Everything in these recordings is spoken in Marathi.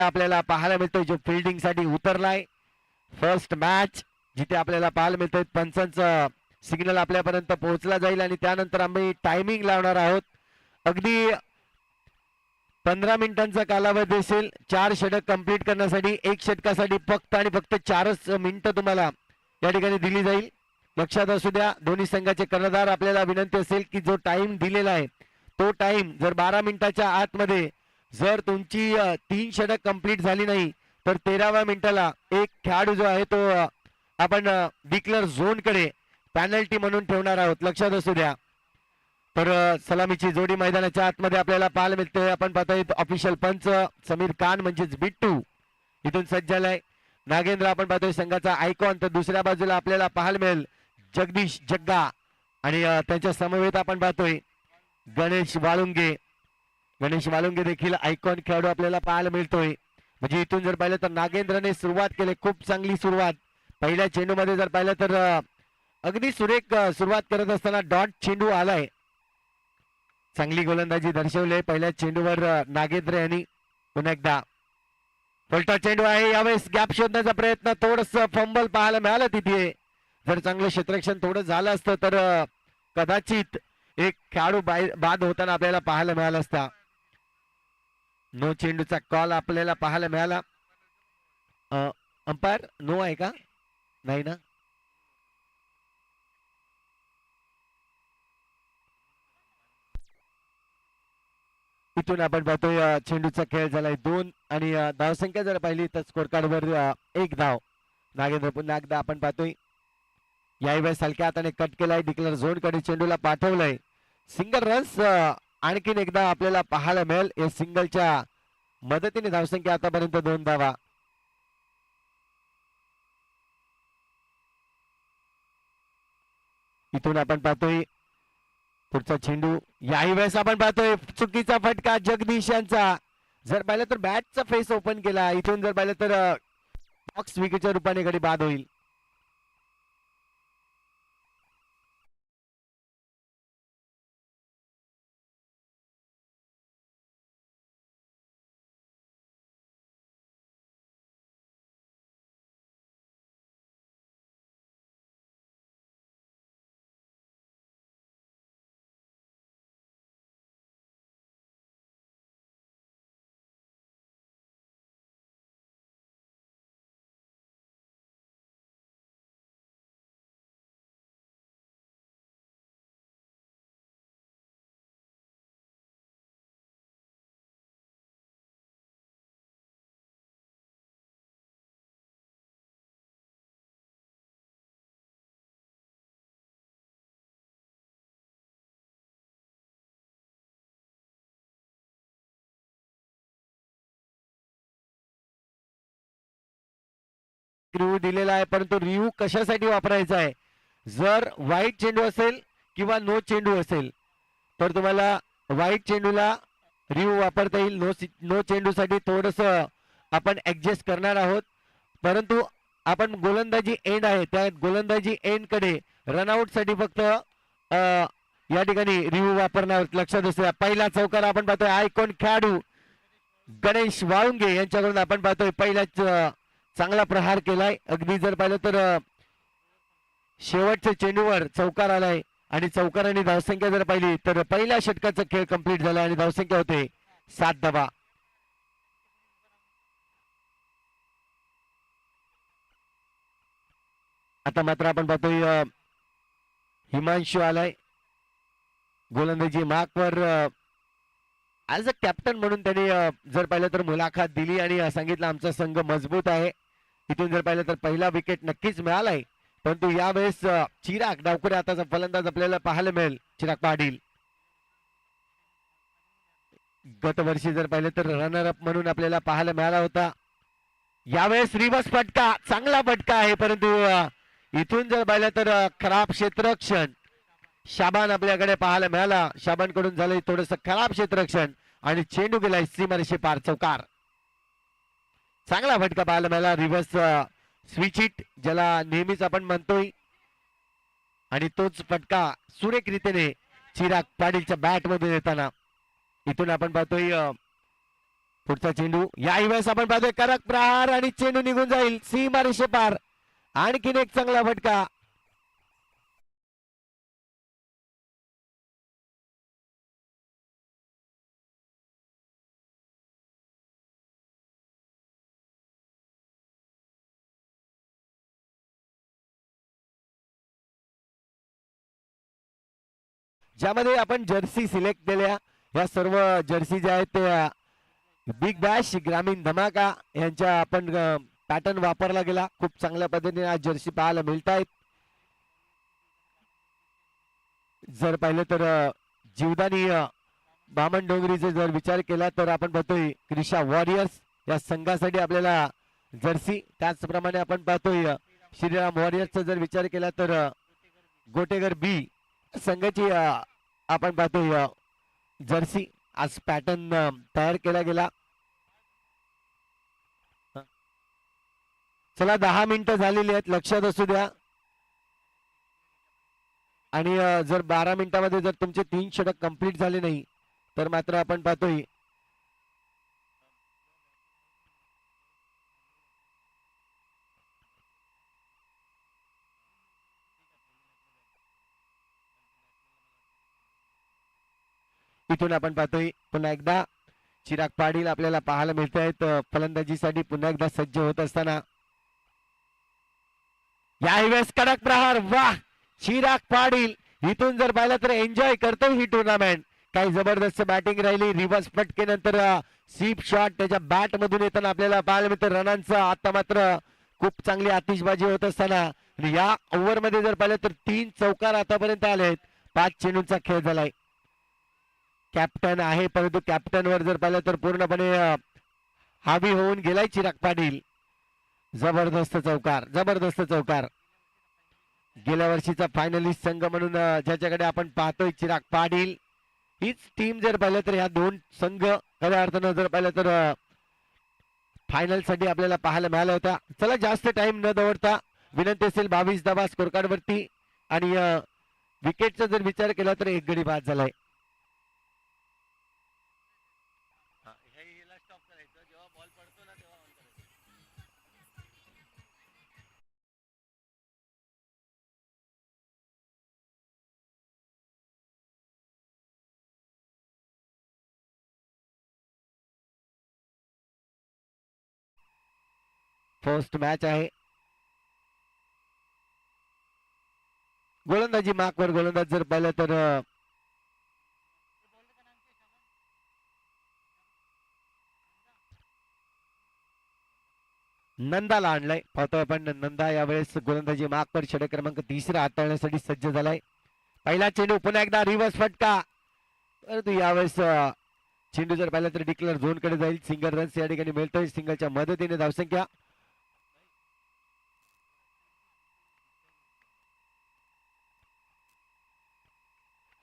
आपल्याला पाहायला मिळतोय जो फिल्डिंग साठी उतरलाय. फर्स्ट मॅच जिथे आपल्याला पाहायला मिळतोय पंचांचं सिग्नल आपल्यापर्यंत पोहोचला जाईल आणि त्यानंतर आम्ही टायमिंग लावणार आहोत. अगदी 15 मिनिटांचा कालावधी असेल. 4 षटक कंप्लीट करण्यासाठी. 1 षटकासाठी फक्त आणि फक्त 4च मिनिटं तुम्हाला या ठिकाणी दिली जाईल. लक्षात असू द्या दोन्ही संघाचे कर्णधार आपल्याला विनंती असेल की जो टाइम दिलेला आहे तो टाइम जर 12 मिनिटाच्या आतमध्ये जर तुमची 3 षटक कंप्लीट झाली नाही तर 13व्या मिनिटाला एक खेळाडू जो आहे तो आपण डिक्लेअर झोन कडे पॅनल्टी म्हणून ठेवणार आहोत. लक्षात असू द्या. तर सलामीची जोडी मैदानाच्या आतमध्ये आपल्याला पाहायला मिळते. आपण पाहतोय ऑफिशियल पंच समीर खान म्हणजेच बिट्टू इथून सज्ज झालाय. नागेंद्र आपण पाहतोय संघाचा आयकॉन. तर दुसऱ्या बाजूला आपल्याला पाहायला मिळेल जगदीश जग्गा आणि त्यांच्या समवेत आपण पाहतोय गणेश वाळुंगे. गणेश वाळुंगे देखील आयकॉन खेळाडू आपल्याला पाहायला मिळतोय. म्हणजे इथून जर पाहिलं तर नागेंद्रने सुरुवात केली. खूप चांगली सुरुवात. पहिल्या चेंडूमध्ये जर पाहिलं तर अगदी सुरेख सुरुवात करत असताना डॉट चेंडू आलाय. चांगली गोलंदाजी दर्शवली पहिल्या चेंडूवर नागेंद्र यांनी. पुन्हा एकदा पलटा चेंडू आहे. यावेळेस गॅप शोधण्याचा प्रयत्न. थोडस फंबल पाहायला मिळालं तिथे. जर चांगलं क्षेत्ररक्षण थोडं झालं असतं तर कदाचित एक खेळाडू बाद होताना आपल्याला पाहायला मिळाला असता. नो चेंडूचा कॉल आपल्याला पाहायला मिळाला. अंपायर नो आहे का? नाही ना. इथून आपण पाहतोय चेंडूचा खेळ झालाय 2 आणि धावसंख्या जर पाहिली तर स्कोर कार्डवर 1 धाव. नागेंद्र पुन्हा एकदा आपण पाहतोय यावेळेस हलक्या हाताने कट केलाय. डिक्लेअर झोन कडे चेंडूला पाठवलंय. सिंगल रन्स आणखीन एकदा आपल्याला पाहायला मिळेल. या सिंगलच्या मदतीने धावसंख्या आतापर्यंत 2 धावा. इथून आपण पाहतोय पुढचा चेंडू. याही वेळेस आपण पाहतोय चुकीचा फटका जगदीश यांचा. जर पाहिलं तर बॅटचा फेस ओपन केला. इथून जर पाहिलं तर बॉक्स विकेटच्या रूपाने गडी बाद होईल. रिव्ह्यू दिलेला आहे परंतु रिव्ह्यू कशासाठी वापरायचा आहे. जर वाईट चेंडू असेल किंवा नो चेंडू असेल तर तुम्हाला वाईट चेंडूला रिव्ह्यू वापरता येईल. नो चेंडूसाठी थोडस आपण ऍडजस्ट करणार आहोत. परंतु आपण गोलंदाजी एंड आहे त्या गोलंदाजी एंड कडे रनआउट साठी फक्त या ठिकाणी रिव्ह्यू वापरणार. लक्षात असू द्या. पहिला चौकार आपण पाहतोय आयकॉन खेळाडू गणेश वाळुंगे यांच्याकडून आपण पाहतोय पहिल्याच चांगला प्रहार केलाय. अगदी जर पाहिलं तर शेवटच्या चेंडूवर चौकार आलाय आणि चौकाराने धावसंख्या जर पाहिली तर पहिल्या षटकाचा खेळ कंप्लीट झाला आणि धावसंख्या होते 7 धावा. आता मात्र आपण पाहतोय हिमांशू आलाय गोलंदाजी मार्कवर. ऍज अ कॅप्टन म्हणून त्यांनी जर पाहिलं तर मुलाखत दिली आणि सांगितलं आमचा संघ मजबूत आहे. इथून जर पाहिलं तर पहिला विकेट नक्कीच मिळालाय. परंतु यावेळेस चिराग डावखुरे आताचा फलंदाज आपल्याला पाहायला मिळेल. चिराग पाटील गत वर्षी जर पाहिलं तर रनर अप म्हणून आपल्याला पाहायला मिळाला होता. यावेळेस रिवर्स फटका. चांगला फटका आहे परंतु इथून जर पाहिलं तर खराब क्षेत्ररक्षण. शाबान आपल्याकडे पाहायला मिळाला. शाबान कडून झालंय थोडस खराब क्षेत्ररक्षण आणि चेंडू गेलाय सीमारेषे पार. चौकार. चांगला फटका पाहायला मिळाला. रिव्हर्स स्विच हिट ज्याला नेहमीच आपण म्हणतोय आणि तोच फटका सुरेख रीतीने चिराग पाटीलच्या बॅट मध्ये येताना. इथून आपण पाहतोय पुढचा चेंडू याही वेळेस आपण पाहतोय कडक प्रहार आणि चेंडू निघून जाईल सीमारेषे पार. आणखीन एक चांगला फटका. ज्यामध्ये आपण जर्सी सिलेक्ट केल्या या सर्व जर्सी ज्या आहेत ते बिग बॅश ग्रामीण धमाका यांच्या आपण पॅटर्न वापरला गेला. खूप चांगल्या पद्धतीने आज जर्सी पाहायला मिळत आहेत. जर पाहिलं तर जीवदानी बामण डोंगरीचे जर विचार केला तर आपण पाहतोय क्रिशा वॉरियर्स या संघासाठी आपल्याला जर्सी. त्याचप्रमाणे आपण पाहतोय श्रीराम वॉरियर्सचा जर विचार केला तर गोटेगर बी संघाची आपण पाहतोय जर्सी आज पॅटर्न तयार केला गेला. चला 10 मिनिटं झालेली आहेत लक्षात असू द्या. आणि जर 12 मिनिटांमध्ये जर तुमचे 3 षटक कंप्लीट झाले नाही तर मात्र आपण पाहतोय इथून आपण पाहतोय पुन्हा एकदा चिराग पाटील आपल्याला पाहायला मिळत आहेत फलंदाजीसाठी पुन्हा एकदा सज्ज होत असताना. याही वेळेस कडक प्रहार. वाह चिराग पाटील इथून जर पाहिलं तर एन्जॉय करतोय ही टुर्नामेंट. काही जबरदस्त बॅटिंग राहिली. रिव्हर्स फटकेनंतर स्वीप शॉट त्याच्या बॅट मधून येताना आपल्याला पाहायला मिळतं. रनांचा आता मात्र खूप चांगली आतिषबाजी होत असताना या ओव्हर मध्ये जर पाहिलं तर 3 चौकार आतापर्यंत आले आहेत. 5 चेंडूंचा खेळ झालाय. कॅप्टन आहे परंतु कॅप्टन वर जर पाहिलं तर पूर्णपणे हावी होऊन गेलाय चिराग पाटील. जबरदस्त चौकार जबरदस्त चौकार. गेल्या वर्षीचा फायनलिस्ट संघ म्हणून ज्याच्याकडे आपण पाहतोय चिराग पाटील हीच टीम जर पाहिलं तर ह्या 2 संघ खऱ्या अर्थानं जर पाहिलं तर फायनल साठी आपल्याला पाहायला मिळाला होता. चला जास्त टाइम न दवडता विनंती असेल 22 धावा स्कोर कार्ड वरती आणि विकेटचा जर विचार केला तर 1 गडी बाद झालाय. फर्स्ट मॅच आहे. गोलंदाजी मार्कवर गोलंदाज जर पाहिलं तर नंदाला आणलाय. पाहतोय आपण नंदा यावेळेस गोलंदाजी मार्कवर षटक क्रमांक 3 हाताळण्यासाठी सज्ज झालाय. पहिला चेंडू पुन्हा एकदा रिव्हर्स फटका. परंतु यावेळेस चेंडू जर पाहिला तर डिक्लेअर झोन कडे जाईल. सिंगल रन्स या ठिकाणी मिळतोय. सिंगलच्या मदतीने धावसंख्या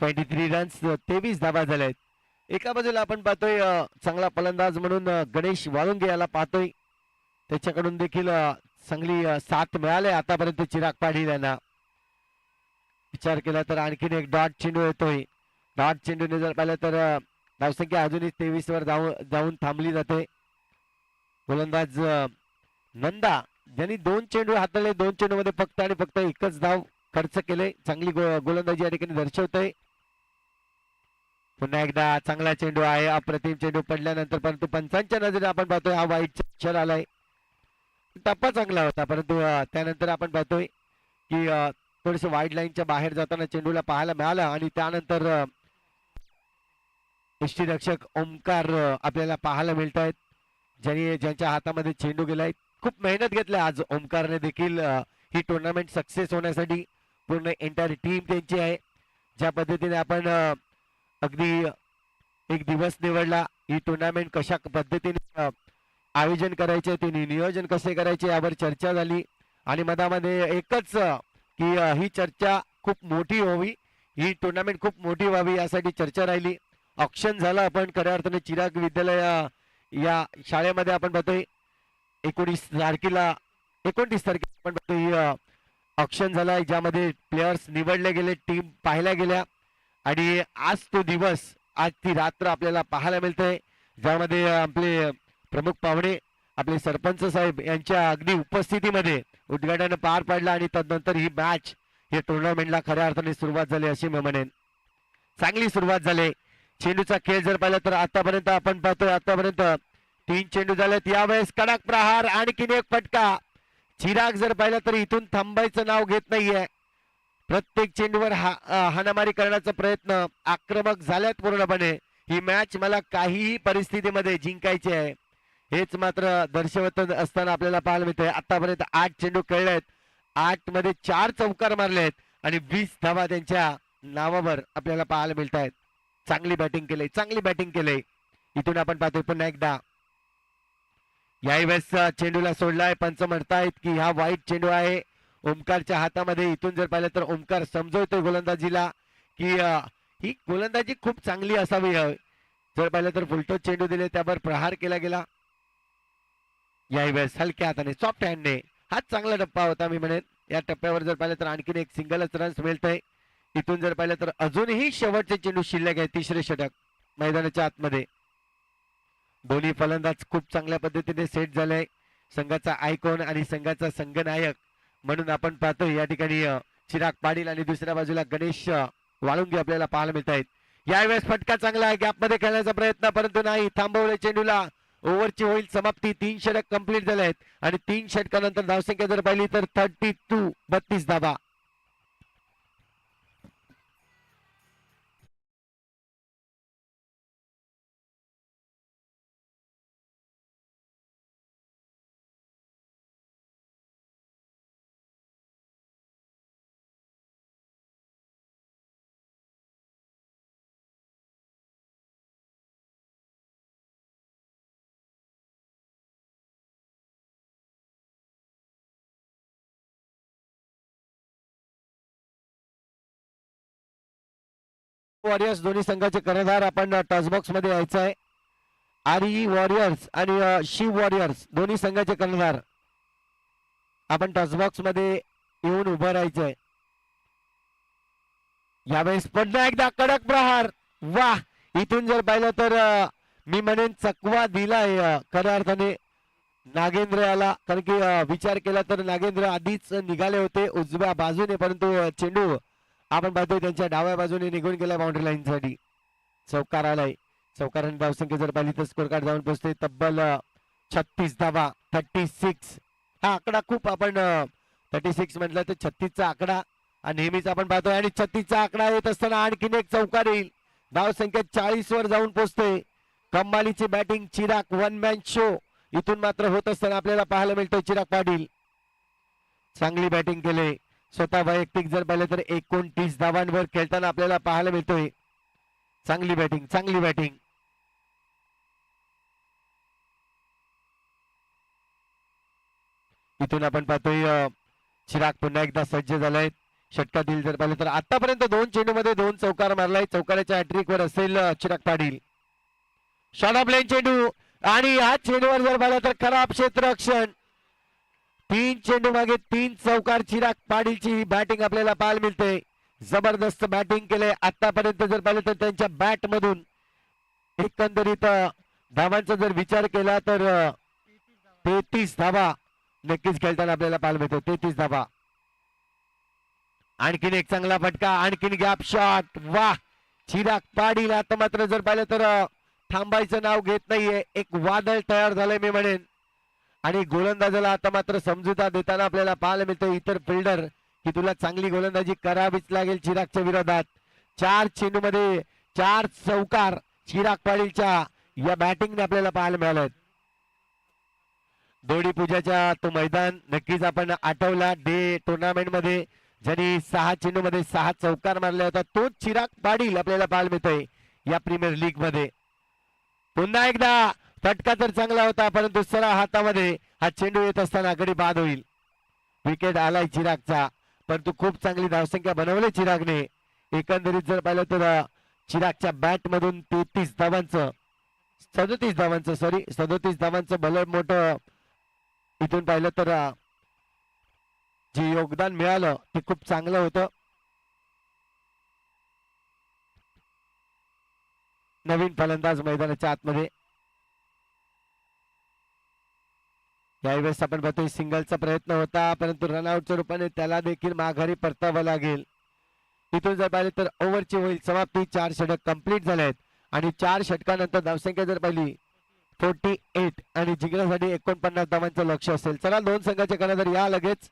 23 रन्स 23 धावा झाल्या आहेत. एका बाजूला आपण पाहतोय चांगला फलंदाज म्हणून गणेश वाळुंगे याला पाहतोय. त्याच्याकडून देखील चांगली साथ मिळाली आतापर्यंत चिराग पाटील यांना. विचार केला तर आणखीन एक डॉट चेंडू येतोय. डॉट चेंडूने जर पाहिलं तर धावसंख्या अजूनही 23 वर जाऊन थांबली जाते. गोलंदाज नंदा ज्यांनी 2 चेंडू हाताळले. 2 चेंडू मध्ये फक्त आणि फक्त एकच धाव खर्च केले. चांगली गोलंदाजी या ठिकाणी दर्शवतोय. पुन्हा एकदा चांगला चेंडू आहे. अप्रतिम चेंडू पडल्यानंतर परंतु पंचांच्या नजरेने आपण पाहतोय हा वाईट अक्षर आलाय. टप्पा चांगला होता परंतु त्यानंतर आपण पाहतोय की थोडस वाईड लाईनच्या बाहेर जाताना चेंडूला पाहायला मिळालं आणि त्यानंतर यष्टीरक्षक ओमकार आपल्याला पाहायला मिळत आहेत ज्यांच्या हातामध्ये चेंडू गेलाय. खूप मेहनत घेतली आज ओमकारने देखील ही टुर्नामेंट सक्सेस होण्यासाठी. पूर्ण एंटायर टीम त्यांची आहे. ज्या पद्धतीने आपण अगदी एक दिवस निवडला. ही टुर्नामेंट कशा पद्धतीने आयोजन करायचे ते नियोजन कसे करायचे यावर चर्चा झाली आणि मधामध्ये एकच की ही चर्चा खूप मोठी व्हावी. ही टुर्नामेंट खूप मोठी व्हावी यासाठी चर्चा राहिली. ऑक्शन झालं. आपण खऱ्या अर्थाने चिराग विद्यालय या शाळेमध्ये आपण पाहतोय 29 तारखेला आपण पाहतोय ऑक्शन झालाय ज्यामध्ये प्लेयर्स निवडले गेले. टीम पाहिल्या गेल्या आणि आज तो दिवस आज ती रात्र आपल्याला पाहायला मिळते. ज्यामध्ये आपले प्रमुख पाहुणे आपले सरपंच साहेब यांच्या अगदी उपस्थितीमध्ये उद्घाटन पार पडला आणि तदनंतर ही मॅच या टुर्नामेंटला खऱ्या अर्थाने सुरुवात झाली अशी मी म्हणेन. चांगली सुरुवात झाली. चेंडूचा खेळ जर पाहिला तर आतापर्यंत आपण पाहतोय आतापर्यंत 3 चेंडू झालेत. यावेळेस कडक प्रहार आणखीन एक फटका. चिराग जर पाहिला तर इथून थांबायचं नाव घेत नाहीये. प्रत्येक चेंडूवर हाणामारी करण्याचा प्रयत्न आक्रमक झाल्यात पूर्णपणे. ही मॅच मला काहीही परिस्थितीमध्ये जिंकायची आहे हेच मात्र दर्शवत असताना आपल्याला पाहायला मिळतंय. आतापर्यंत 8 चेंडू खेळलेत. 8 मध्ये 4 चौकार मारलेत आणि 20 धावा त्यांच्या नावावर आपल्याला पाहायला मिळत आहेत. चांगली बॅटिंग केली, चांगली बॅटिंग केली. इथून आपण पाहतोय पुन्हा एकदा यावेळेस चेंडूला सोडलाय. पंच म्हणतायत की हा वाईट चेंडू आहे ओमकारच्या हातामध्ये. इथून जर पाहिलं तर ओमकार समजवतोय गोलंदाजीला की ही गोलंदाजी खूप चांगली असावी. जर पाहिलं तर फुलटोस चेंडू दिले त्यावर प्रहार केला गेला. यावेळेस हलक्या हाताने सॉफ्ट हँडने हा चांगला टप्पा होता मी म्हणेन. या टप्प्यावर जर पाहिलं तर आणखीन एक सिंगलच रन्स मिळतंय. इथून जर पाहिलं तर अजूनही शेवटचे चेंडू शिल्लक आहे. तिसरे षटक मैदानाच्या आतमध्ये. दोन्ही फलंदाज खूप चांगल्या पद्धतीने सेट झाले. संघाचा आयकॉन आणि संघाचा संघनायक म्हणून आपण पाहतोय या ठिकाणी चिराग पाटील आणि दुसऱ्या बाजूला गणेश वाळुंगे आपल्याला पाहायला मिळत आहेत. यावेळेस फटका चांगला आहे. गॅपमध्ये खेळण्याचा प्रयत्न परंतु नाही. थांबवले चेंडूला. ओव्हरची होईल समाप्ती. 3 षटक कंप्लीट झाले आहेत आणि 3 षटकानंतर धावसंख्या जर पाहिली तर 32 धावा. वॉरियर्स दोन्ही संघाचे कर्णधार आपण टॉसबॉक्स मध्ये यायचं आहे. आरई वॉरियर्स आणि शिव वॉरियर्स दोन्ही संघाचे कर्णधार आपण टॉसबॉक्स मध्ये येऊन उभं राहायचंय. यावेळेस पुन्हा एकदा कडक प्रहार. वाह. इथून जर पाहिलं तर मी म्हणेन चकवा दिलाय खऱ्या अर्थाने नागेंद्र याला. कारण की विचार केला तर नागेंद्र आधीच निघाले होते उजव्या बाजूने परंतु चेंडू आपण पाहतोय त्यांच्या डाव्या बाजूने निघून गेला बाउंड्री लाईन साठी. चौकार आलाय. चौकाराने धावसंख्या जर पाहिली तर स्कोर कार्ड जाऊन पोहोचते तब्बल 36 धावा. 36 हा आकडा खूप आपण 36 म्हटलं तर 36 चा आकडा नेहमीच आपण पाहतोय आणि 36 चा आकडा येत असताना आणखीन एक चौकार येईल. धावसंख्या 40 वर जाऊन पोहोचते. कमालीची batting Chirag one man show इथून मात्र होत असताना आपल्याला पाहायला मिळतोय. चिराग पाटील चांगली बॅटिंग केले. स्वतः वैयक्तिक जर पाहिलं तर 29 धावांवर खेळताना आपल्याला पाहायला मिळतोय. चांगली बॅटिंग, चांगली बॅटिंग. इथून आपण पाहतोय चिराग पुन्हा एकदा सज्ज झालाय. षटकातील जर पाहिलं तर आतापर्यंत 2 चेंडूमध्ये 2 चौकार मारलाय. चौकाराच्या हॅट्रिक वर असेल चिराग पाटील. शॉर्ट ऑफ लेन चेंडू आणि या चेंडूवर जर पाहिलं तर खराब क्षेत्ररक्षण. 3 चेंडू मागे 3 चौकार. चिराग पाटीलची बॅटिंग आपल्याला पाहायला मिळते. जबरदस्त बॅटिंग केले आतापर्यंत जर पाहिलं तर त्यांच्या बॅट मधून एकंदरीत धावांचा जर विचार केला तर 33 धावा नक्कीच खेळताना आपल्याला पाहायला मिळतो. 33 धावा. आणखीन एक चांगला फटका. आणखीन गॅप शॉट. वाह. चिराग पाटील आता मात्र जर पाहिलं तर थांबायचं नाव घेत नाहीये. एक वादळ तयार झालंय मी म्हणेन आणि गोलंदाजाला आता मात्र समजुता देताना आपल्याला पाहायला मिळतं इतर फिल्डर की तुला चांगली गोलंदाजी करावीच लागेल चिरागच्या विरोधात. 4 चेंडू मध्ये 4 चौकार चिराग पाटीलच्या या बॅटिंगने आपल्याला पाहायला मिळालं. दोडी पूजाच्या तो मैदान नक्कीच आपण आठवला. डे टुर्नामेंट मध्ये ज्यांनी 6 चेंडू मध्ये 6 चौकार मारले होता तोच चिराग पाटील आपल्याला पाहायला मिळतोय या प्रीमियर लीग मध्ये. पुन्हा एकदा फटका तर चांगला होता परंतु सरळ हातामध्ये हा चेंडू येत असताना गडी बाद होईल. विकेट आलाय चिरागचा परंतु खूप चांगली धावसंख्या बनवली चिरागने. एकंदरीत जर पाहिलं तर चिरागच्या बॅट मधून 37 धावांचं 37 धावांचं भलं मोठं इथून पाहिलं तर जे योगदान मिळालं ते खूप चांगलं होतं. नवीन फलंदाज मैदानाच्या आतमध्ये यावेळेस आपण पाहतोय सिंगलचा प्रयत्न होता, परंतु रनआउटच्या रूपाने त्याला देखील माघारी परतावं लागेल. इथून जर पाहिले तर ओव्हरची होईल समाप्ती. 4 षटक कंप्लीट झाले आहेत आणि 4 षटकानंतर धावसंख्या जर पाहिली 48 आणि जिंकण्यासाठी 49 धावांचं लक्ष असेल. चला 2 संघाचे कर्णधार या लगेच.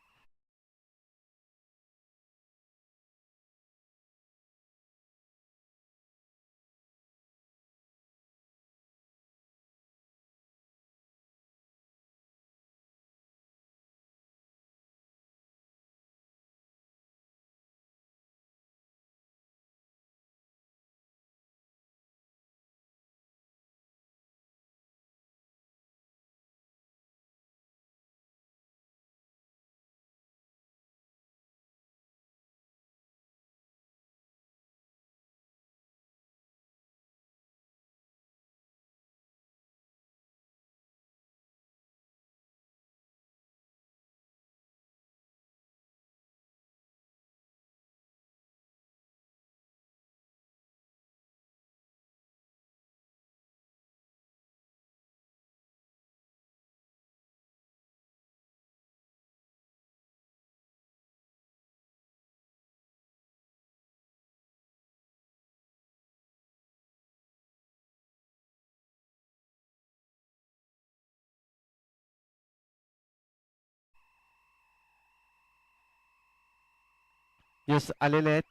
यस आलेले आहेत.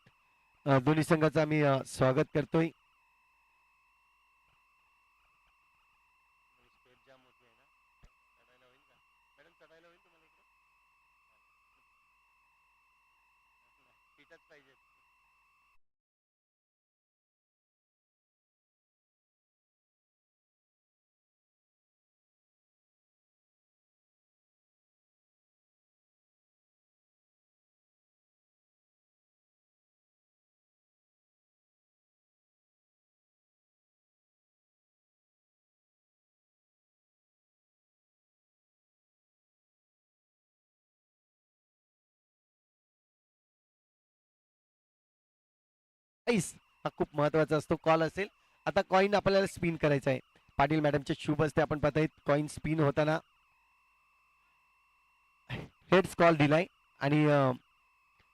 दोन्ही संघाचं आम्ही स्वागत करतोय. हा खूप महत्वाचा असतो कॉल असेल. आता कॉइन आपल्याला स्पिन करायचा आहे. पाटील मॅडमचे शुभ असते आपण पाहताय कॉइन स्पिन होताना हेड्स कॉल दिलाय आणि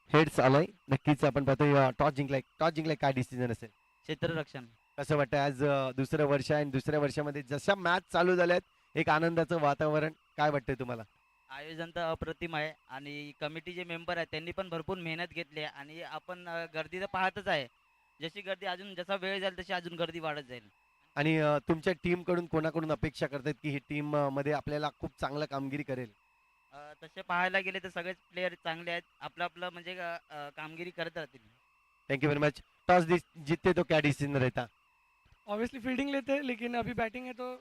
हेड्स आलाय. नक्कीच आपण पाहतोय टॉस जिंकलाय काय डिसिजन असेल क्षेत्ररक्षण. कसं वाटतं आज दुसरं वर्ष आहे आणि दुसऱ्या वर्षामध्ये जशा मॅच चालू झाल्यात एक आनंदाचं वातावरण काय वाटतंय तुम्हाला? आयोजन तर अप्रतिम आहे आणि कमिटी जे मेंबर आहेत त्यांनी पण भरपूर मेहनत घेतली आहे आणि आपण गर्दी तर पाहतच आहे. जशी गर्दी अजून जसा वेळ जाईल तशी अजून गर्दी वाढत जाईल. आणि तुमच्या टीम कडून कोणाकडून अपेक्षा करतात की ही टीम मध्ये आपल्याला खूप चांगलं कामगिरी करेल? तसे पाहायला गेले तर सगळेच प्लेयर चांगले आहेत. आपलं आपलं म्हणजे कामगिरी करत राहतील. Thank you very much. Toss जीतते तो क्या डिसीजन रहता? ऑब्वियसली फील्डिंग लेते हैं लेकिन अभी बैटिंग है तो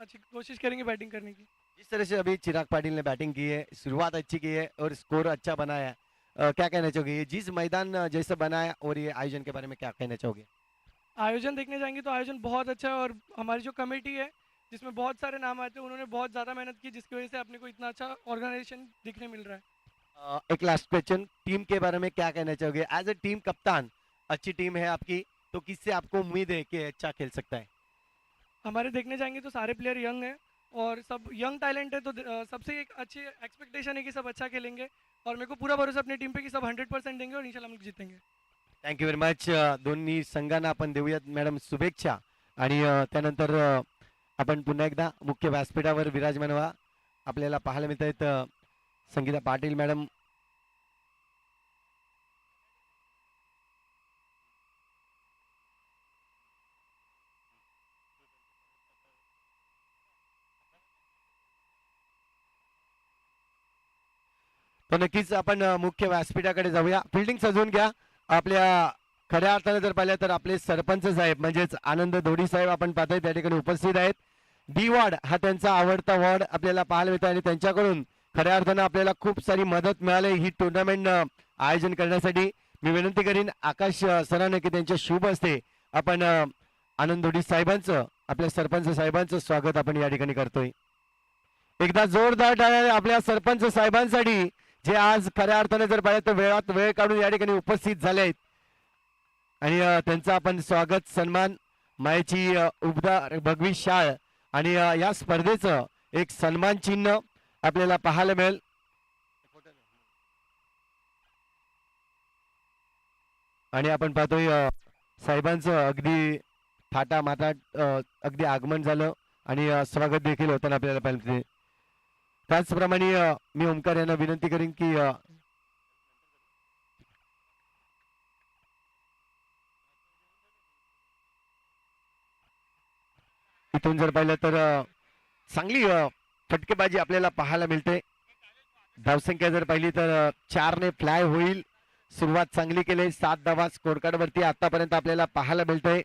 अच्छी कोशिश करेंगे बैटिंग करने की. जिस तरह से अभी चिराग पाटिल ने बैटिंग की है, शुरुआत अच्छी की है और स्कोर अच्छा बनाया है, क्या कहना चाहोगे ये जिस मैदान जैसे बना है और ये आयोजन के बारे में क्या कहना चाहोगे? आयोजन देखने जाएंगे तो आयोजन बहुत अच्छा है और हमारी जो कमेटी है जिसमें बहुत सारे नाम आते हैं उन्होंने बहुत ज़्यादा मेहनत की जिसकी वजह से अपने को इतना अच्छा ऑर्गेनाइजेशन दिखने मिल रहा है. एक लास्ट क्वेश्चन, टीम के बारे में क्या कहना चाहोगे? एज ए टीम कप्तान, अच्छी टीम है आपकी, तो किससे आपको उम्मीद है कि अच्छा खेल सकता है? हमारे देखने जाएंगे तो सारे प्लेयर यंग हैं और सब यंग टैलेंट है तो सबसे एक अच्छी एक्सपेक्टेशन है कि सब अच्छा खेलेंगे और मेरे को पूरा भरोसा अपनी टीम पे कि सब 100% देंगे और इंशाल्लाह हम लोग जीतेंगे. Thank you very much. दोन्ही संघांना आपण देऊयात मॅडम शुभेच्छा आणि त्यानंतर आपण पुन्हा एकदा मुख्य व्यासपीठावर विराजमान व्हा. आपल्याला पाहायला मिळत आहेत संगीता पाटील मॅडम. तर नक्कीच आपण मुख्य व्यासपीठाकडे जाऊया. फिल्डिंग सजवून घ्या. आपल्या खऱ्या अर्थाने जर पाहिलं तर आपले सरपंच साहेब म्हणजेच आनंद दोडी साहेब आपण पाहतोय त्या ठिकाणी उपस्थित आहेत. डी वॉर्ड हा त्यांचा आवडता वॉर्ड आपल्याला पाहायला मिळतो आणि त्यांच्याकडून खऱ्या अर्थानं आपल्याला खूप सारी मदत मिळाली ही टुर्नामेंट आयोजन करण्यासाठी. मी विनंती करीन आकाश सरांना की त्यांच्या शुभ असते आपण आनंद दोडी साहेबांचं आपल्या सरपंच साहेबांचं स्वागत आपण या ठिकाणी करतोय. एकदा जोरदार टाळ्या आपल्या सरपंच साहेबांसाठी जे आज खऱ्या अर्थाने जर पाहिलं तर वेळात वेळ काढून या ठिकाणी उपस्थित झाले आहेत आणि त्यांचं आपण स्वागत सन्मान मायेची उबदार भगवी शाळ आणि या स्पर्धेचं एक सन्मान चिन्ह आपल्याला पाहायला मिळेल. आणि आपण पाहतोय साहेबांचं अगदी थाटामाटात अगदी आगमन झालं आणि स्वागत देखील होताना आपल्याला पाहायला मिळते. त्याचप्रमाणे मी ओमकार यांना विनंती करेन की इथून जर पाहिलं तर चांगली फटकेबाजी आपल्याला पाहायला मिळते. धावसंख्या जर पाहिली तर 4 ने फ्लाय होईल. सुरुवात चांगली केली. 7 धावा स्कोर कार्ड वरती आतापर्यंत आपल्याला पाहायला मिळतंय.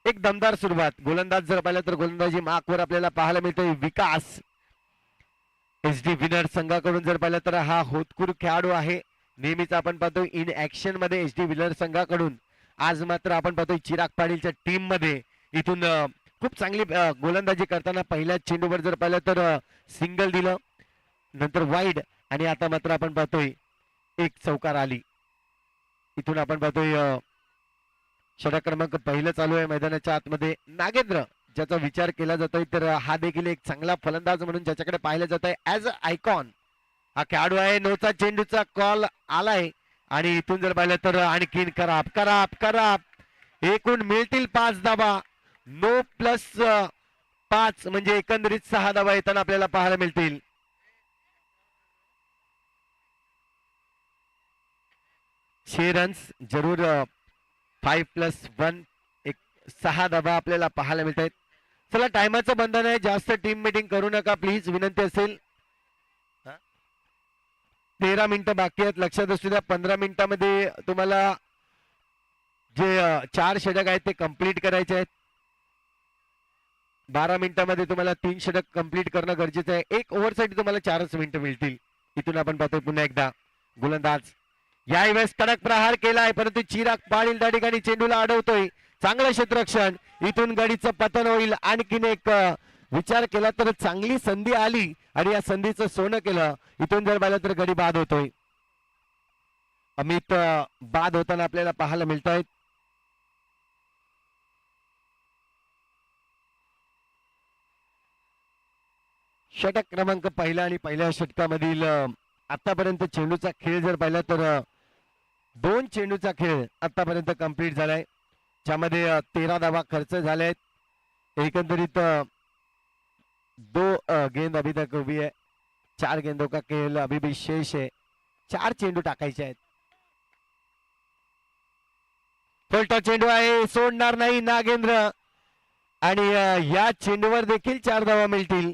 एक दमदार सुरुवात. गोलंदाज जर पाहिलं तर गोलंदाजी मार्कवर आपल्याला पाहायला मिळतोय विकास. एसडी विनर संघाकडून जर पाहिलं तर हा होतकूर खेळाडू आहे. नेहमीच आपण पाहतोय इन ऍक्शन मध्ये एसडी विनर संघाकडून. आज मात्र आपण पाहतोय चिराग पाटीलच्या टीम मध्ये इथून खूप चांगली गोलंदाजी करताना पहिल्या चेंडूवर जर पाहिलं तर सिंगल दिलं, नंतर वाईड आणि आता मात्र आपण पाहतोय एक चौकार आली. इथून आपण पाहतोय षटक क्रमांक पहिलं चालू आहे मैदानाच्या आतमध्ये. नागेंद्र ज्याचा विचार केला जातोय तर हा देखील एक चांगला फलंदाज म्हणून ज्याच्याकडे पाहिलं जात आहे ऍज अ आयकॉन हा खेळाडू आहे. नोचा चेंडूचा कॉल आलाय आणि इथून जर पाहिलं तर आणखीन कराप कराप कराप एकूण मिळतील 5 धावा. 9+5 म्हणजे एकंदरीत 6 धावा येताना आपल्याला पाहायला मिळतील. छे रन्स जरूर 5+1 एक 6 धावा आपल्याला पाहायला मिळत आहेत. चला टायमाचं बंधन आहे. जास्त टीम मीटिंग करू नका प्लीज, विनंती असेल. 13 मिनिटं बाकी आहेत. लक्षात असू द्या 15 मिनिटांमध्ये तुम्हाला जे 4 षटक आहेत ते कंप्लीट करायचे आहेत. 12 मिनिटांमध्ये तुम्हाला 3 षटक कंप्लीट करणं गरजेचं आहे. एक ओव्हरसाठी तुम्हाला 4च मिनिटं मिळतील. इथून आपण पाहतोय पुन्हा एकदा गोलंदाज यावेळेस कडक प्रहार केलाय परंतु चिराग पाटील त्या ठिकाणी चेंडूला अडवतोय. चांगलं क्षेत्ररक्षण. इथून गाडीचं पतन होईल. आणखीन एक विचार केला तर चांगली संधी आली आणि या संधीचं सोनं केलं. इथून जर पाहिलं तर गडी बाद होतोय. अमित बाद होताना आपल्याला पाहायला मिळत आहेत. षटक क्रमांक पहिला आणि पहिल्या षटकामधील आतापर्यंत चेंडूचा खेळ जर पाहिला तर 2 चेंडूचा खेळ आतापर्यंत कंप्लीट झालाय, ज्यामध्ये 13 धावा खर्च झालेत. एकंदरीत 2 गेंद अभी तक उभी है. 4 गेंदों का खेल अभी भी शेष है. 4 चेंडू टाकायचे आहेत. फलटा चेंडू आहे, सोडणार नाही नागेंद्र आणि या चेंडूवर देखील 4 धावा मिळतील.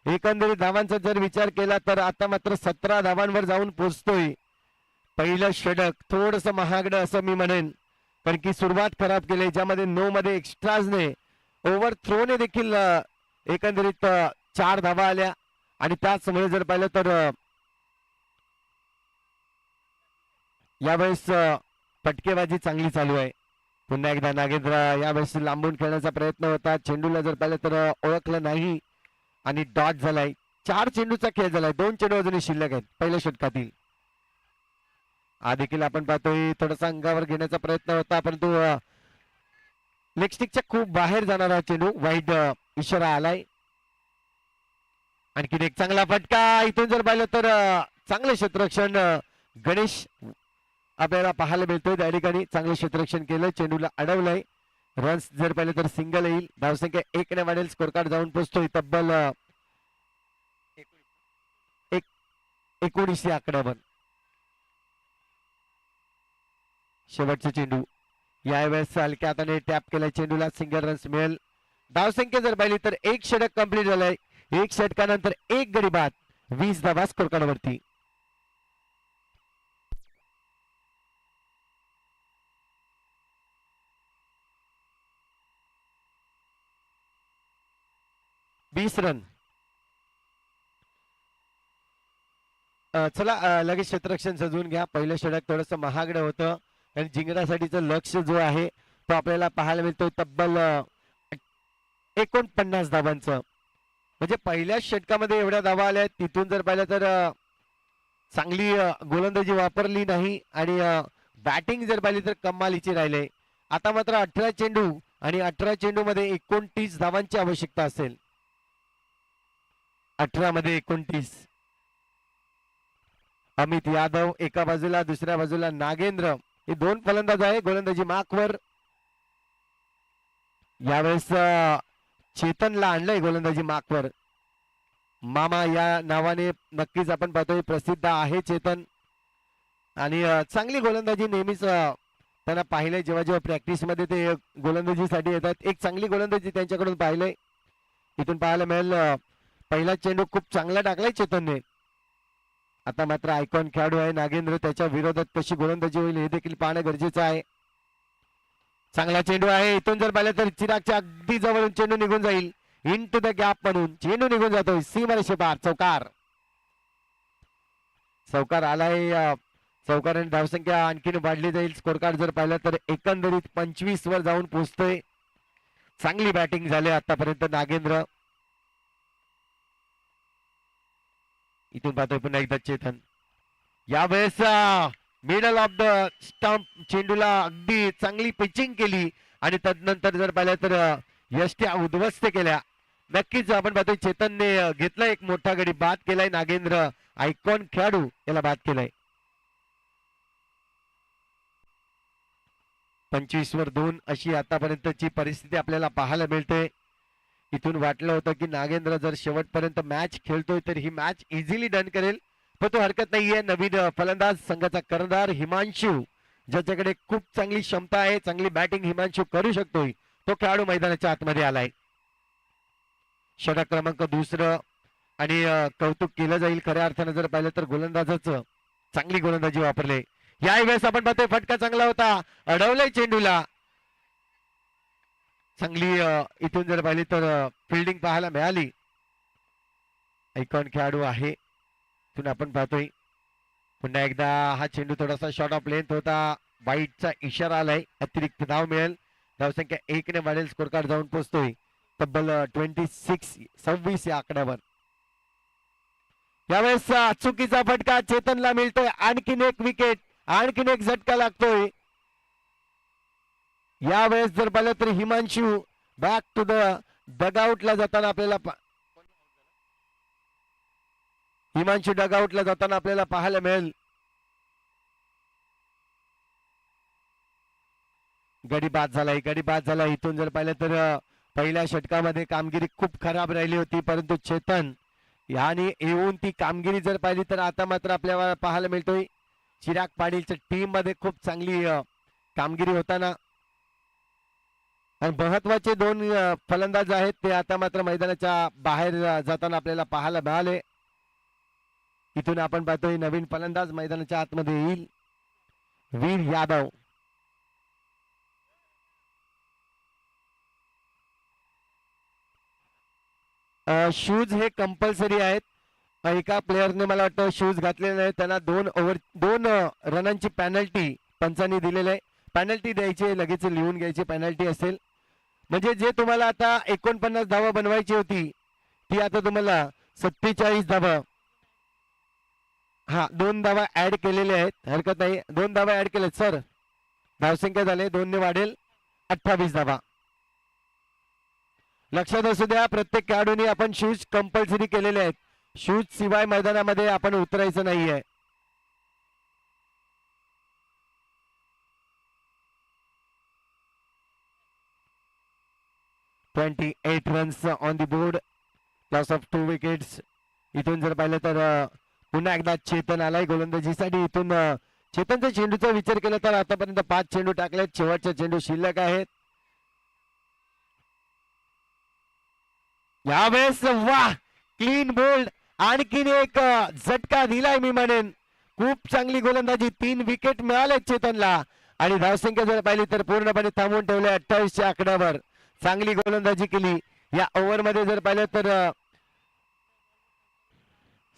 एकंदरीत धावांचा जर विचार केला तर आता मात्र 17 धावांवर जाऊन पोहोचतोय. पहिलं षटक थोडस महागडं असं मी म्हणेन, कारण की सुरुवात खराब केली, ज्यामध्ये 9 मध्ये एक्स्ट्राजने ओव्हर थ्रोने देखील एकंदरीत 4 धावा आल्या आणि त्याचमुळे जर पाहिलं तर यावेळेस फटकेबाजी चांगली चालू आहे. पुन्हा एकदा नागेंद्र यावेळेस लांबून खेळण्याचा प्रयत्न होता. चेंडूला जर पाहिलं तर ओळखलं नाही आणि डॉट झालाय. 4 चेंडूचा खेळ झालाय. 2 चेंडू अजूनही शिल्लक आहेत पहिल्या षटकातील. हा देखील आपण पाहतोय थोडासा अंगावर घेण्याचा प्रयत्न होता परंतु लेग स्टिकच्या खूप बाहेर जाणारा चेंडू. वाईड इशारा आलाय. आणखीन एक चांगला फटका. इथून जर पाहिलं तर चांगलं क्षेत्ररक्षण गणेश आपल्याला पाहायला मिळतोय. त्या ठिकाणी चांगलं क्षेत्ररक्षण केलं, चेंडूला अडवलंय. रन्स जर पाहिलं तर सिंगल येईल. धावसंख्या 1 ने वाढेल. स्कोर कार्ड जाऊन पोहोचतोय तब्बल 19 आकड्यावर. शेवटचा चेंडू यावेळेस हलक्या हाताने टॅप केलाय चेंडूला. सिंगल रन्स मिळेल. धावसंख्या जर पाहिली तर 1 षटक कंप्लीट झालंय. 1 षटकानंतर 1 गडी बाद. 20 धावा स्कोर कार्ड वरती. रन. चला लगेच क्षेत्ररक्षण सजवून घ्या. पहिलं षटक थोडस महागडं होतं आणि जिंकण्यासाठीचं लक्ष जो आहे तो आपल्याला पाहायला मिळतोय तब्बल 49 धावांचं. म्हणजे पहिल्या षटकामध्ये एवढ्या धावा आल्या. तिथून जर पाहिलं तर चांगली गोलंदाजी वापरली नाही आणि बॅटिंग जर पाहिली तर कमालीची राहिले. आता मात्र 18 चेंडू आणि 18 चेंडू मध्ये 29 धावांची आवश्यकता असेल. 18 मध्ये 29. अमित यादव एका बाजूला, दुसऱ्या बाजूला नागेंद्र. हे दोन फलंदाज आहे गोलंदाजी मार्कवर. यावेळेस चेतनला आणलंय गोलंदाजी मार्कवर. मामा या नावाने नक्कीच आपण पाहतोय प्रसिद्ध आहे चेतन. आणि चांगली गोलंदाजी नेहमीच त्यांना पाहिलंय जेव्हा जेव्हा प्रॅक्टिस मध्ये ते गोलंदाजीसाठी येतात. एक चांगली गोलंदाजी त्यांच्याकडून पाहिलंय. इथून पाहायला मिळेल पहिला चेंडू खूप चांगला टाकलाय चेतनने. आता मात्र आयकॉन खेळाडू आहे नागेंद्र, त्याच्या विरोधात कशी गोलंदाजी होईल हे देखील पाहणं गरजेचं आहे. चांगला चेंडू आहे. इथून जर पाहिलं तर चिरागच्या अगदी जवळून चेंडू निघून जाईल. इन टू द गॅप म्हणून चेंडू निघून जातोय सीमारेषे पार. चौकार, चौकार आलाय. चौकाराने धावसंख्या आणखीन वाढली जाईल. स्कोर कार्ड जर पाहिलं तर एकंदरीत 25 वर जाऊन पोहोचतोय. चांगली बॅटिंग झाली आतापर्यंत नागेंद्र. इथून पाहतोय पुन्हा एकदा चेतन. यावेळेस मिडल ऑफ द स्टंप चेंडूला अगदी चांगली पिचिंग केली आणि तदनंतर जर पाहिलं तर यष्ट्या उद्ध्वस्त केल्या. नक्कीच आपण पाहतोय चेतनने घेतला एक मोठा गडी, बाद केलाय नागेंद्र. आयकॉन खेळाडू याला बाद केलाय. 25 वर 2 अशी आतापर्यंतची परिस्थिती आपल्याला पाहायला मिळते. इथून वाटलं होतं की नागेंद्र जर शेवटपर्यंत मॅच खेळतोय तर ही मॅच इझिली डन करेल, पण तो हरकत नाहीये. नवीन फलंदाज संघाचा कर्णधार हिमांशू, ज्याच्याकडे खूप चांगली क्षमता आहे, चांगली बॅटिंग हिमांशू करू शकतोय, तो खेळाडू मैदानाच्या आतमध्ये आलाय. षटक क्रमांक 2 आणि कौतुक केलं जाईल खऱ्या अर्थानं जर पाहिलं तर गोलंदाजाचं. चांगली गोलंदाजी वापरले. यावेळेस आपण पाहतोय फटका चांगला होता, अडवलंय चेंडूला. चांगली इथून जर पाहिली तर फिल्डिंग पाहायला मिळाली. आयकॉन खेळाडू आहे. इथून आपण पाहतोय पुन्हा एकदा हा चेंडू थोडासा शॉर्ट ऑफ लेंथ होता. वाईटचा इशारा आलाय. अतिरिक्त धाव मिळेल. धावसंख्या 1 ने वाढेल. स्कोर कार्ड जाऊन पोहोचतोय तब्बल 26 या आकड्यावर. यावेळेस चुकीचा फटका चेतनला मिळतोय. आणखीन एक विकेट, आणखीन एक झटका लागतोय. यावेळेस जर पाहिलं तर हिमांशू बॅक टू द डगआउटला जाताना आपल्याला हिमांशू डगआउटला जाताना आपल्याला पाहायला मिळेल. गडी बाद झालाय, गडी बाद झाला. इथून जर पाहिलं तर पहिल्या षटकामध्ये कामगिरी खूप खराब राहिली होती, परंतु चेतन याने येऊन ती कामगिरी जर पाहिली तर आता मात्र आपल्याला पाहायला मिळतोय चिराग पाटीलच्या टीम मध्ये खूप चांगली कामगिरी होताना. आणि महत्वाचे 2 फलंदाज आहेत ते आता मात्र मैदानाच्या बाहेर जाताना आपल्याला पाहायला मिळाले. इथून आपण पाहतोय नवीन फलंदाज मैदानाच्या आतमध्ये येईल, वीर यादव. शूज हे कंपल्सरी आहेत. एका प्लेअरने मला वाटतं शूज घातलेले नाही, त्यांना 2 रनांची पेनल्टी पंचांनी दिलेली आहे. पेनल्टी द्यायची, लगेच लिहून घ्यायची पेनल्टी असेल. म्हणजे जे तुम्हाला आता 49 धावा बनवायची होती ती आता तुम्हाला 47 धावा, 2 धावा ऍड केलेले आहेत. हरकत नाही, 2 धावा ऍड केलेत सर. धावसंख्या झाले 2 ने वाढेल 28 धावा. लक्षात असू द्या प्रत्येक खेळाडूंनी आपण शूज कंपल्सरी केलेले आहेत. शूज शिवाय मैदानामध्ये आपण उतरायचं नाहीये. $28 runs on the board, loss of 2 wickets. इथून जर पाहिलं तर पुन्हा एकदा चेतन आलाय गोलंदाजीसाठी. इथून चेतनच्या चेंडूचा विचार केला तर आतापर्यंत 5 चेंडू टाकलेत, शेवटचे चेंडू शिल्लक आहेत. यावेळेस वाह, क्लीन बोल्ड, आणखीन एक झटका दिलाय मी म्हणेन. खूप चांगली गोलंदाजी, 3 विकेट मिळाले चेतनला. आणि धावसंख्या जर पाहिली तर पूर्णपणे थांबवून ठेवले 28 च्या आकड्यावर. चांगली गोलंदाजी केली. या ओव्हर मध्ये जर पाहिलं तर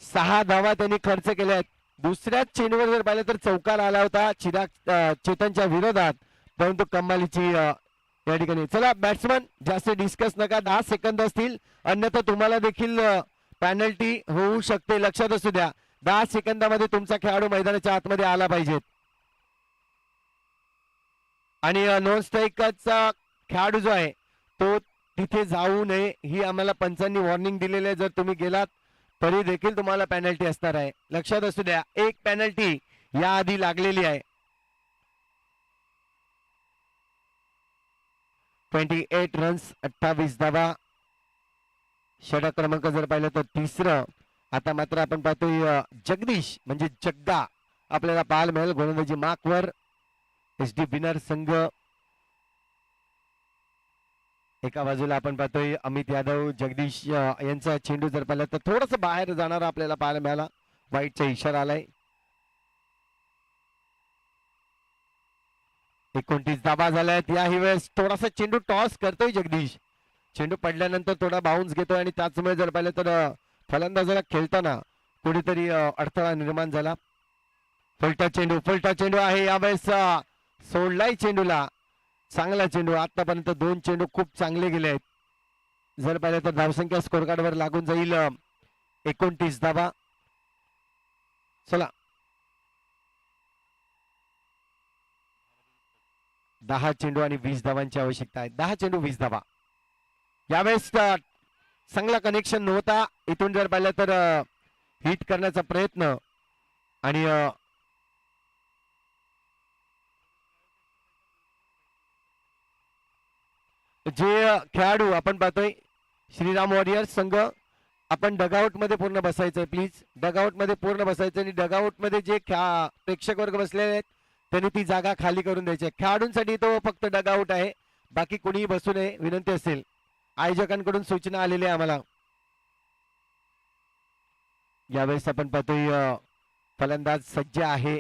6 धावा त्यांनी खर्च केल्या आहेत. दुसऱ्याच चेंडूवर जर पाहिलं तर चौकार आला होता चिराग चेतनच्या विरोधात, परंतु कमालीची या ठिकाणी. चला बॅट्समन जास्त डिस्कस नका, 10 सेकंद असतील, अन्यथा तुम्हाला देखील पेनल्टी होऊ शकते. लक्षात असू द्या 10 सेकंदामध्ये तुमचा खेळाडू मैदानाच्या आतमध्ये आला पाहिजे. आणि नॉन स्ट्रायकरचा खेळाडू जो आहे तो तिथे जाऊ नये ही आम्हाला पंचांनी वॉर्निंग दिलेली आहे. जर तुम्ही गेलात तरी देखील तुम्हाला पेनल्टी असणार आहे, लक्षात असू द्या. एक पेनल्टी या आधी लागलेली आहे. 28 रन्स 28 धावा. षटक क्रमांक जर पाहिलं तर तिसरं. आता मात्र आपण पाहतोय जगदीश म्हणजे जगदा आपल्याला पाहायला मिळेल गोलंदाजी मार्कवर. SD विनर संघ एका बाजूला आपण पाहतोय अमित यादव, जगदीश यांचा चेंडू जर पाहिला तर थोडस बाहेर जाणारा आपल्याला पाहायला मिळाला. वाईटचा इशारा आलाय. 29 धाबा झाल्यात. याही वेळेस थोडासा चेंडू टॉस करतोय जगदीश. चेंडू पडल्यानंतर थोडा बाउन्स घेतोय आणि त्याचमुळे जर पाहिलं तर फलंदाजाला खेळताना कुठेतरी अडथळा निर्माण झाला. फलटा चेंडू आहे यावेळेस. सोडलाय चेंडूला. चांगला चेंडू. आतापर्यंत 2 चेंडू खूप चांगले गेले आहेत. जर पाहिलं तर धावसंख्या स्कोर कार्डवर लागून जाईल 29 धाबा. चला 10 चेंडू आणि 20 धावांची आवश्यकता आहे. 10 चेंडू 20 धावा. यावेळेस चांगला कनेक्शन नव्हता. इथून जर पाहिलं तर हिट करण्याचा प्रयत्न आणि जे खेळाडू आपण पाहतोय श्रीराम वॉरियर्स संघ, आपण डगआउट मध्ये पूर्ण बसायचंय प्लीज. डगआउट मध्ये पूर्ण बसायचं आणि डगआउट मध्ये जे प्रेक्षक वर्ग बसलेले आहेत त्यांनी ती जागा खाली करून द्यायची. खेळाडूंसाठी तो फक्त डगआउट आहे, बाकी कोणीही बसू नये विनंती असेल. आयोजकांकडून सूचना आलेली आहे आम्हाला. यावेळेस आपण पाहतोय फलंदाज सज्ज आहे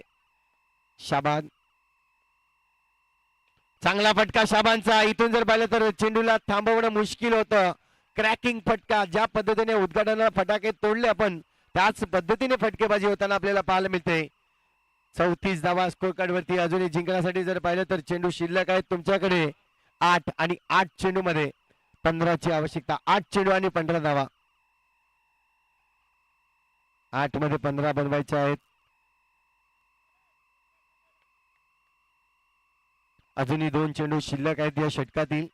शाबान. चांगला फटका शाबानचा. इथून जर पाहिलं तर चेंडूला थांबवणं मुश्किल होतं. क्रॅकिंग फटका. ज्या पद्धतीने उद्घाटनाला फटाके तोडले आपण त्याच पद्धतीने फटकेबाजी होताना आपल्याला पाहायला मिळते. 34 धावा स्कोर कार्ड वरती. अजूनही जिंकण्यासाठी जर पाहिलं तर चेंडू शिल्लक आहेत तुमच्याकडे 8 आणि 8 चेंडू मध्ये 15 ची आवश्यकता. 8 चेंडू आणि 15 धावा. 8 मध्ये 15 बनवायचे आहेत. अजूनही 2 चेंडू शिल्लक आहेत या षटकातील.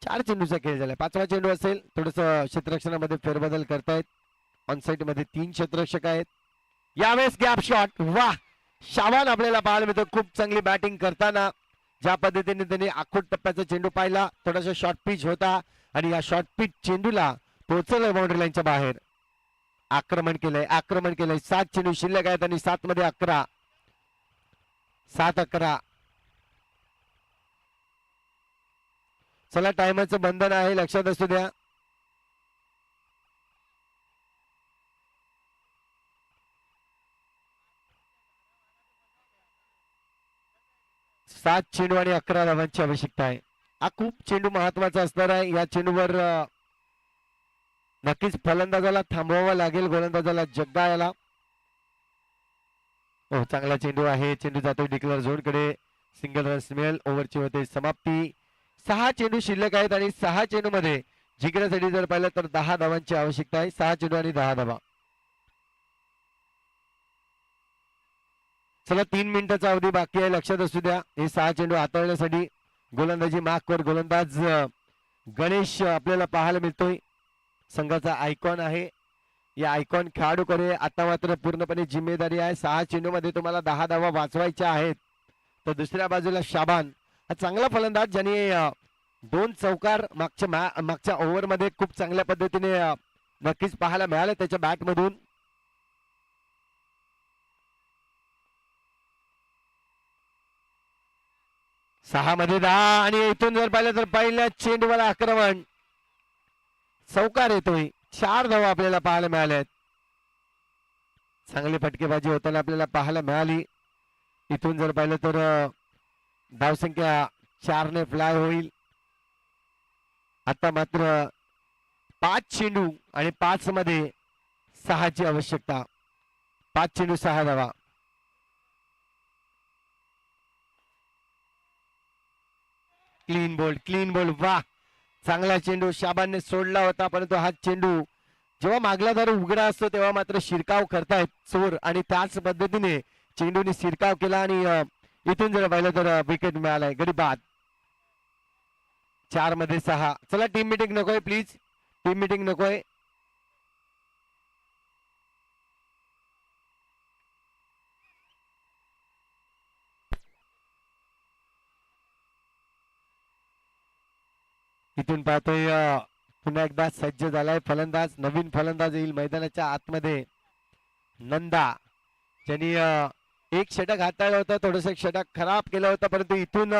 4 चेंडूचा खेळ झालाय. 5वा चेंडू असेल. थोडस क्षेत्ररक्षणामध्ये फेरबदल करतायत. ऑनसाइड मध्ये 3 क्षेत्ररक्षक आहेत. यावेळेस गॅप शॉट. वाह, शाबान आपल्याला पाहायला मिळतो खूप चांगली बॅटिंग करताना. ज्या पद्धतीने त्यांनी आखूड टप्प्याचा चेंडू पाहिला, थोडासा शॉर्ट पिच होता आणि या शॉर्ट पिच चेंडूला पोहोचवलंय बाउंड्री लाईनच्या बाहेर. आक्रमण केलंय. 7 चेंडू शिल्लक आहेत आणि 7 मध्ये 11. 7-11. चला टायमरचं बंधन आहे, लक्षात असू द्या. सात चेंडू आणि 11 धावांची आवश्यकता आहे. हा खूप चेंडू महत्वाचा असणार आहे. या चेंडूवर नक्कीच फलंदाजाला थांबवावं लागेल. गोलंदाजाला जग्गा याला. हो, चांगला चेंडू आहे. चेंडू जातोय डिक्लेअर झोन कडे. सिंगल रन्स मिळेल. ओव्हरची होते समाप्ती. 6 चेंडू शिल्लक आहेत आणि 6 चेंडू मध्ये जिंकण्यासाठी जर पाहिलं तर 10 धावांची आवश्यकता आहे. 6 चेंडू आणि 10 धावा. चला 3 मिनिटाचा अवधी बाकी आहे, लक्षात असू द्या. हे 6 चेंडू हाताळण्यासाठी गोलंदाजी मार्कवर गोलंदाज गणेश आपल्याला पाहायला मिळतोय. संघाचा आयकॉन आहे. या आयकॉन खेळाडूकडे आता मात्र पूर्णपणे जिम्मेदारी आहे. 6 चेंडू मध्ये तुम्हाला 10 धावा वाचवायच्या आहेत. तर दुसऱ्या बाजूला शाबान हा चांगला फलंदाज, ज्याने 2 चौकार मागच्या ओव्हर मध्ये खूप चांगल्या पद्धतीने नक्कीच पाहायला मिळाले त्याच्या बॅट मधून. सहा मध्ये 10 आणि इथून जर पाहिलं तर पहिल्या चेंडूवर आक्रमण. चौकार येतोय. 4 धावा आपल्याला पाहायला मिळाल्या आहेत. चांगली फटकेबाजी होताना आपल्याला पाहायला मिळाली. इथून जर पाहिलं तर धावसंख्या 4 ने फ्लाय होईल. आता मात्र 5 चेंडू आणि 5 मध्ये 6 ची आवश्यकता. 5 चेंडू 6 धावा. Clean bowled. वाह, चांगला चेंडू शाबानने सोडला होता, परंतु हा चेंडू जेव्हा मागला दार उघडा असतो तेव्हा मात्र शिरकाव करतायत चोर आणि त्याच पद्धतीने चेंडूने शिरकाव केला आणि इथून जर पाहिलं तर विकेट मिळालाय. गडी बाद. 4 मध्ये 6. चला टीम मीटिंग नकोय प्लीज. टीम मीटिंग नकोय. इथून पाहतोय पुन्हा एकदा सज्ज झालाय फलंदाज, नवीन फलंदाज येईल मैदानाच्या आतमध्ये. नंदा ज्यांनी एक षटक हाताळलं होतं, थोडस षटक खराब केलं होतं, परंतु इथून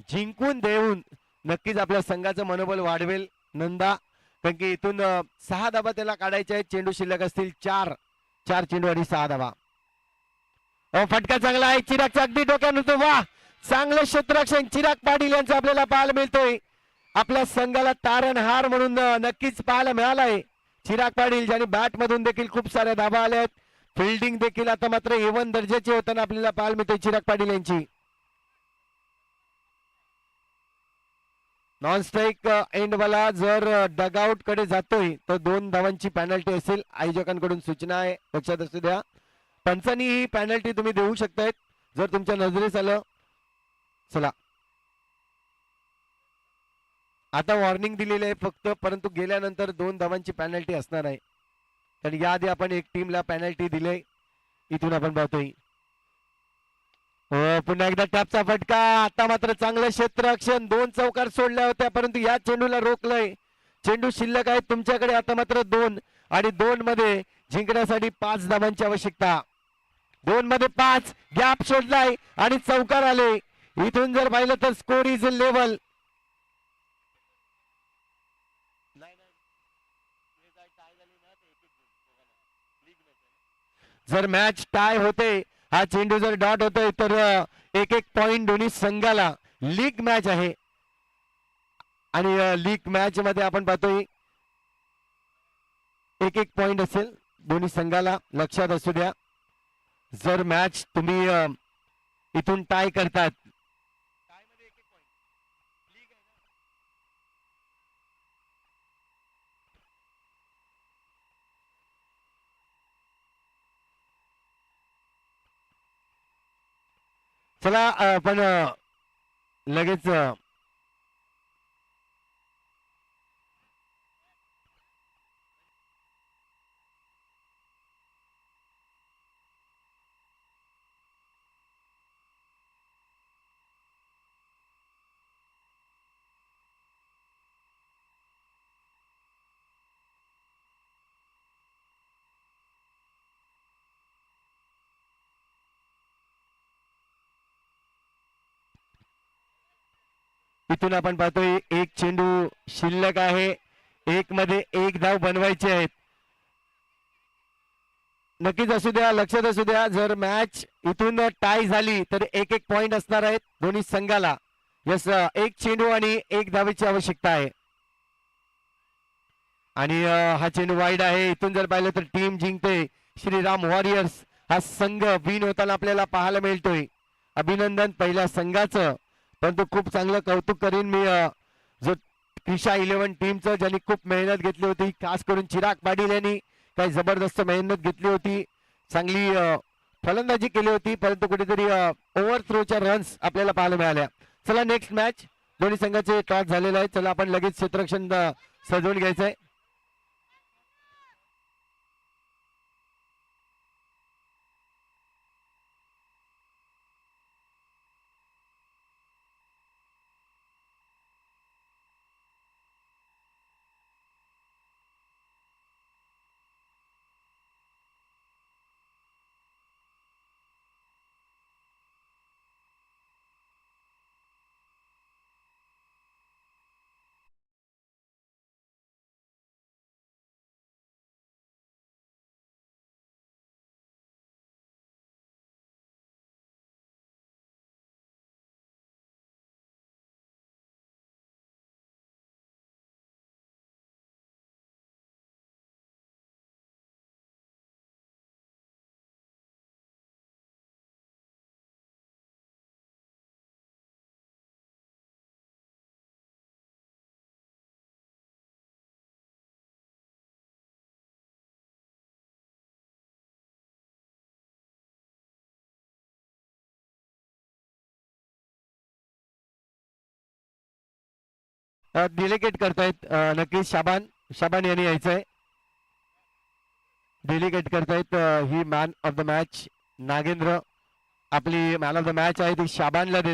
जिंकून देऊन नक्कीच आपल्या संघाचं मनोबल वाढवेल नंदा. कारण की इथून 6 धाबा त्याला काढायचे आहेत. चेंडू शिल्लक असतील 4 चेंडू आणि 6 धाबा. फटका चांगला आहे, चिरागचा अगदी डोक्यात होतो. वा, चांगलं क्षेत्ररक्षण चिराग पाटील यांचं आपल्याला पाहायला मिळतोय. आपल्या संघाला तारणहार म्हणून नक्कीच पाहायला मिळालाय. चिराग पाटील ज्यांनी बॅट मधून देखील खूप साऱ्या धाबा आल्या आहेत. फिल्डिंग देखील आता मात्र A1 दर्जाची होताना आपल्याला पाहायला मिळते चिराग पाटील यांची. नॉन स्ट्राईक एंड वाला जर डगआउट कडे जातोय तर 2 धावांची पॅनल्टी असेल. आयोजकांकडून सूचना आहे, लक्षात असू द्या. पंचांनी ही पॅनल्टी तुम्ही देऊ शकतायत जर तुमच्या नजरेस आलं. चला, आता वॉर्निंग दिलेली आहे फक्त, परंतु गेल्यानंतर 2 धावांची पॅनल्टी असणार आहे. कारण याआधी आपण एक टीमला पॅनल्टी दिले. इथून आपण पाहतोय पुन्हा एकदा टॅपचा फटका. आता मात्र चांगलं क्षेत्ररक्षण, 2 चौकार सोडल्या होत्या परंतु या चेंडूला रोखलंय. चेंडू शिल्लक आहेत तुमच्याकडे आता मात्र 2 आणि 2 मध्ये जिंकण्यासाठी 5 धावांची आवश्यकता. 2 मध्ये 5 गॅप शोधलाय आणि चौकार आले. इथून जर पाहिलं तर स्कोर इज लेवल. जर मॅच टाय होते, हा चेंडू जर डॉट होतोय तर 1-1 पॉइंट दोन्ही संघाला. लीग मॅच आहे आणि लीग मॅच मध्ये आपण पाहतोय 1-1 पॉइंट असेल दोन्ही संघाला, लक्षात असू द्या. जर मॅच तुम्ही इथून टाय करतात, चला आपण लगेच इथून आपण पाहतोय 1 चेंडू शिल्लक आहे. 1 मध्ये 1 धाव बनवायचे आहेत. नक्कीच असू द्या, लक्षात असू द्या. जर मॅच इथून टाय झाली तर 1-1 पॉइंट असणार आहेत दोन्ही संघाला. यस, 1 चेंडू आणि 1 धावेची आवश्यकता आहे. आणि हा चेंडू वाईड आहे. इथून जर पाहिलं तर टीम जिंकते. श्रीराम वॉरियर्स हा संघ विन होताना आपल्याला पाहायला मिळतोय. अभिनंदन पहिल्या संघाचं. परंतु खूप चांगलं कौतुक करीन मी जो क्रिशा 11 टीमचं, ज्यांनी खूप मेहनत घेतली होती. खास करून चिराग पाटील यांनी काही जबरदस्त मेहनत घेतली होती. चांगली फलंदाजी केली होती, परंतु कुठेतरी ओव्हर थ्रोच्या रन्स आपल्याला पाहायला मिळाल्या. चला नेक्स्ट मॅच. दोन्ही संघाचे टॉस झालेला आहे. चला आपण लगेच क्षेत्ररक्षण सजवून घ्यायचंय. डिलिगेट करतायत नक्कीच शाबान यांनी यायचंय. डेलिगेट करतायत ही man of the match Nagendra. आपली मॅन ऑफ द मॅच आहे ती शाबानला देत